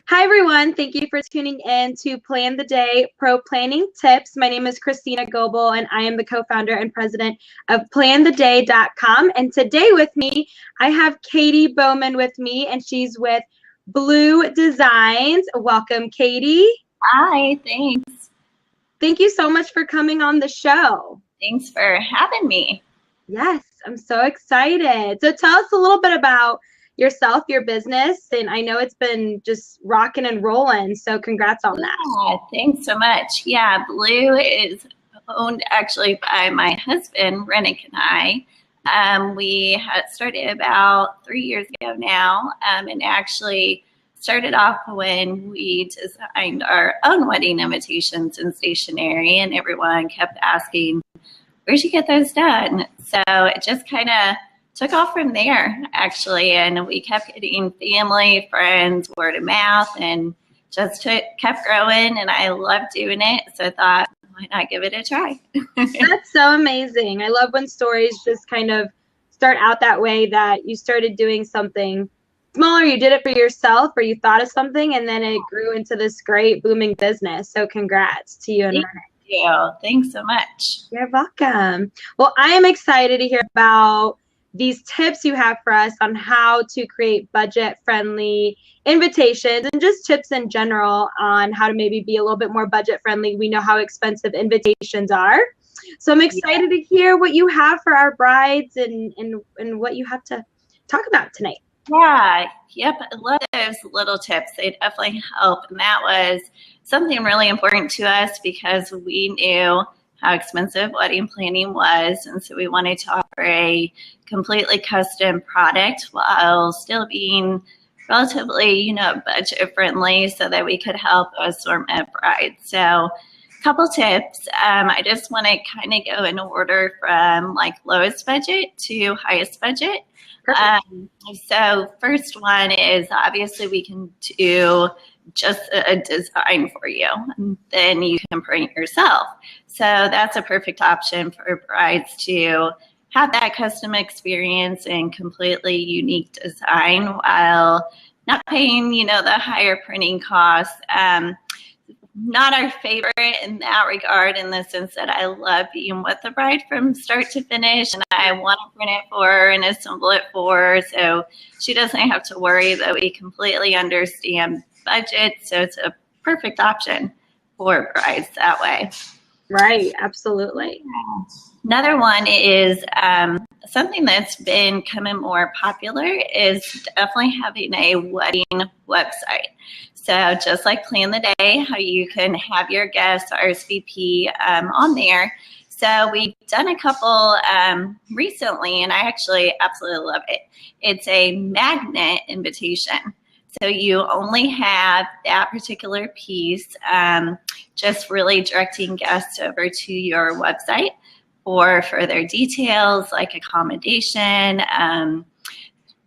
Hi, everyone. Thank you for tuning in to Plan the Day Pro Planning Tips. My name is Christina Goebel, and I am the co-founder and president of plantheday.com. And today with me, I have Katie Bowman with me, and she's with Blu3 Designs. Welcome, Katie. Hi, thanks. Thank you so much for coming on the show. Thanks for having me. Yes, I'm so excited. So tell us a little bit about yourself, your business, and I know it's been just rocking and rolling, so congrats on that. Yeah, thanks so much. Yeah, Blu3 is owned actually by my husband, Rennick, and I. We had started about 3 years ago now, and actually started off when we designed our own wedding invitations and stationery, and everyone kept asking, where'd you get those done? So it just kind of took off from there, actually, and we kept getting family, friends, word of mouth, and just kept growing, and I loved doing it, so I thought, why not give it a try? That's so amazing. I love when stories just kind of start out that way, that you started doing something smaller, you did it for yourself, or you thought of something, and then it grew into this great booming business. So congrats to you and Rennick. Thank you. Thanks so much. You're welcome. Well, I am excited to hear about these tips you have for us on how to create budget-friendly invitations, and just tips in general on how to maybe be a little bit more budget-friendly. We know how expensive invitations are. So I'm excited to hear what you have for our brides and what you have to talk about tonight. Yeah, yep. I love those little tips. They definitely help. And that was something really important to us because we knew how expensive wedding planning was. And so we wanted to offer a completely custom product while still being relatively, budget friendly, so that we could help assortment brides. So a couple tips. I just want to kind of go in order from like lowest budget to highest budget. So first one is obviously we can do just a design for you, and then you can print yourself. So that's a perfect option for brides to have that custom experience and completely unique design while not paying, the higher printing costs. Not our favorite in that regard, in the sense that I love being with the bride from start to finish, and I want to print it for her and assemble it for her, so she doesn't have to worry. That we completely understand budget, so it's a perfect option for brides that way. Right, absolutely. Another one is something that's been becoming more popular is definitely having a wedding website. So just like Plan the Day, how you can have your guests RSVP on there. So we've done a couple recently, and I actually absolutely love it. It's a magnet invitation. So you only have that particular piece, just really directing guests over to your website for further details like accommodation,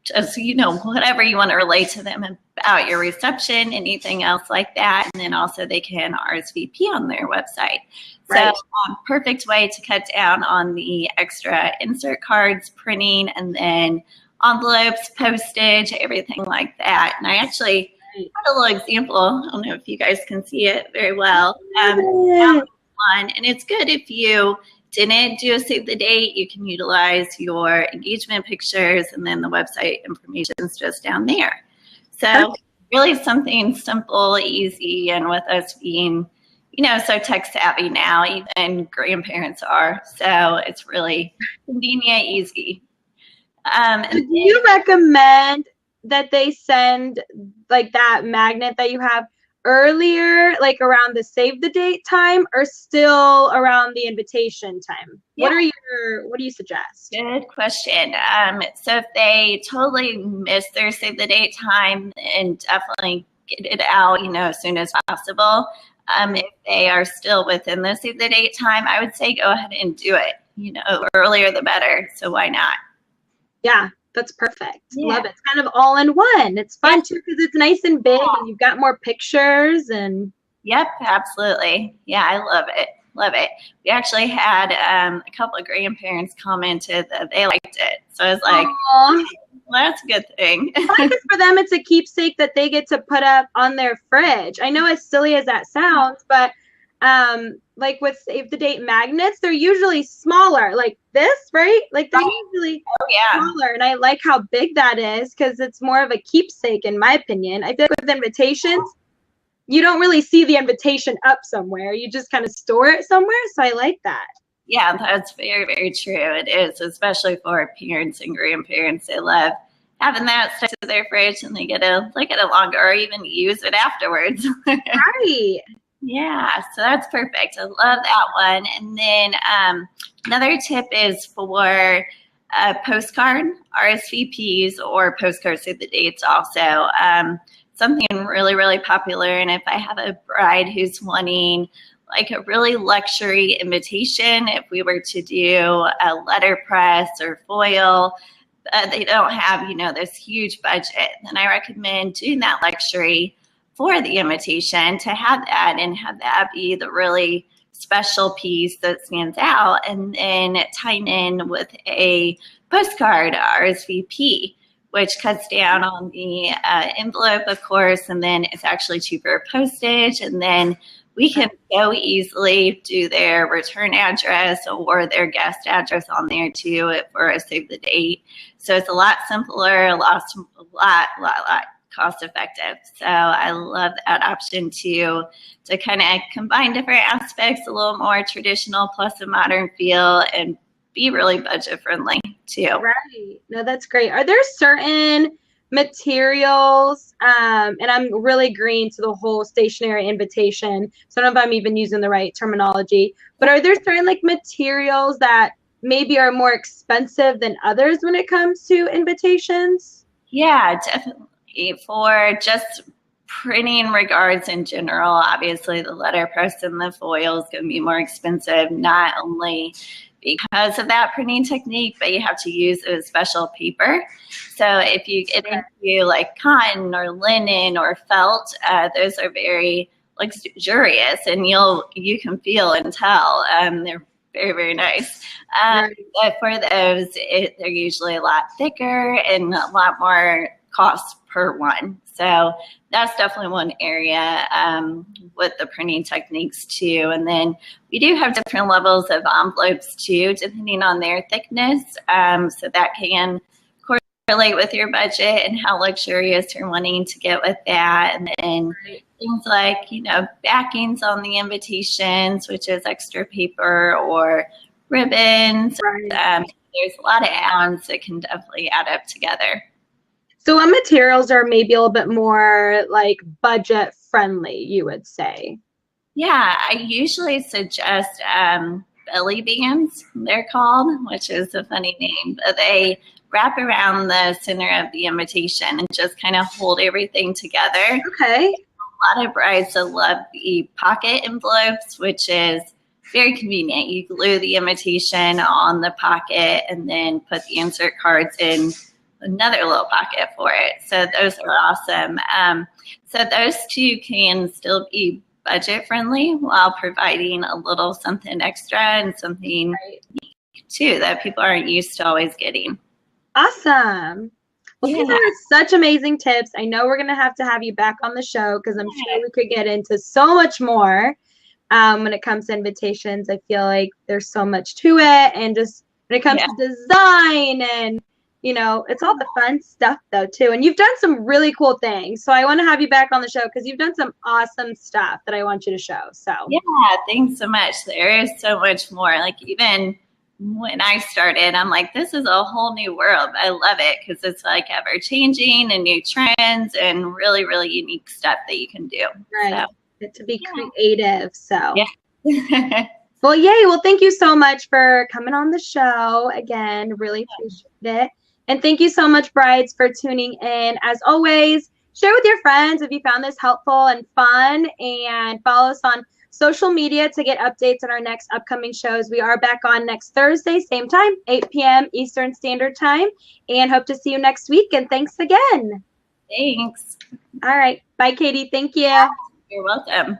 just, whatever you want to relate to them about your reception, anything else like that. And then also they can RSVP on their website. Right. So perfect way to cut down on the extra insert cards, printing, and then envelopes, postage, everything like that. And I actually had a little example. I don't know if you guys can see it very well. And it's good if you didn't do a save the date, you can utilize your engagement pictures, and then the website information is just down there. So really something simple, easy, and with us being, so tech savvy now, even grandparents are. So it's really convenient, easy. Do you recommend that they send like that magnet that you have earlier, like around the save the date time, or still around the invitation time? Yeah. What do you suggest? Good question. So if they totally miss their save the date time, then definitely get it out, as soon as possible. If they are still within the save the date time, I would say go ahead and do it, earlier the better. So why not? Yeah, that's perfect. Yeah. Love it. It's kind of all in one. It's fun too because it's nice and big, and you've got more pictures and. Yep, absolutely. Yeah, I love it. Love it. We actually had a couple of grandparents commented that they liked it. So I was like, Well, that's a good thing. For them, it's a keepsake that they get to put up on their fridge. I know, as silly as that sounds, but like with save the date magnets, they're usually smaller, like this, right? Like they're usually smaller, and I like how big that is because it's more of a keepsake, in my opinion. I feel like with invitations, you don't really see the invitation up somewhere. You just kind of store it somewhere, so I like that. Yeah, that's very, very true. It is, especially for parents and grandparents. They love having that stuck to their fridge, and they get to look at it longer or even use it afterwards. Right. Yeah, so that's perfect. I love that one. And then another tip is for postcard RSVPs or postcard save the dates also. Something really, really popular. And if I have a bride who's wanting like a really luxury invitation, if we were to do a letterpress or foil, they don't have, this huge budget, then I recommend doing that luxury for the invitation to have that and have that be the really special piece that stands out, and then tying in with a postcard RSVP, which cuts down on the envelope, of course, and then it's actually cheaper postage, and then we can so easily do their return address or their guest address on there too for a save the date. So it's a lot simpler, a lot cost effective. So I love that option too, to kind of combine different aspects, a little more traditional plus a modern feel, and be really budget friendly too. Right. No, that's great. Are there certain materials, and I'm really green to the whole stationary invitation, so I don't know if I'm even using the right terminology, but are there certain like materials that maybe are more expensive than others when it comes to invitations? Yeah, definitely. For just printing regards in general, obviously the letterpress and the foil is going to be more expensive, not only because of that printing technique, but you have to use a special paper. So if you get into like cotton or linen or felt, those are very luxurious, and you can feel and tell. They're very, very nice. But for those, they're usually a lot thicker and a lot more cost per one. So that's definitely one area with the printing techniques too. And then we do have different levels of envelopes too, depending on their thickness. So that can correlate with your budget and how luxurious you're wanting to get with that. And then things like, backings on the invitations, which is extra paper or ribbons. There's a lot of add-ons that can definitely add up together. So what materials are maybe a little bit more like budget friendly, you would say? Yeah, I usually suggest belly bands, they're called, which is a funny name, but they wrap around the center of the invitation and just kind of hold everything together. Okay. A lot of brides that love the pocket envelopes, which is very convenient. You glue the invitation on the pocket and then put the insert cards in another little pocket for it. So those are awesome. So those two can still be budget friendly while providing a little something extra and something unique too that people aren't used to always getting. Awesome. Well, these are such amazing tips. I know we're going to have you back on the show because I'm sure we could get into so much more when it comes to invitations. I feel like there's so much to it, and just when it comes to design and it's all the fun stuff though too. And you've done some really cool things. So I want to have you back on the show because you've done some awesome stuff that I want you to show. So yeah, thanks so much. There is so much more. Like even when I started, I'm like, this is a whole new world. I love it because it's like ever changing and new trends and really, really unique stuff that you can do. Right. So, to be creative. So yeah. Well, yay. Well, thank you so much for coming on the show again. Really appreciate it. And thank you so much, brides, for tuning in. As always, share with your friends if you found this helpful and fun, and follow us on social media to get updates on our next upcoming shows. We are back on next Thursday, same time, 8 p.m. Eastern Standard Time, and hope to see you next week. And thanks again. Thanks. All right. Bye, Katie. Thank you. You're welcome.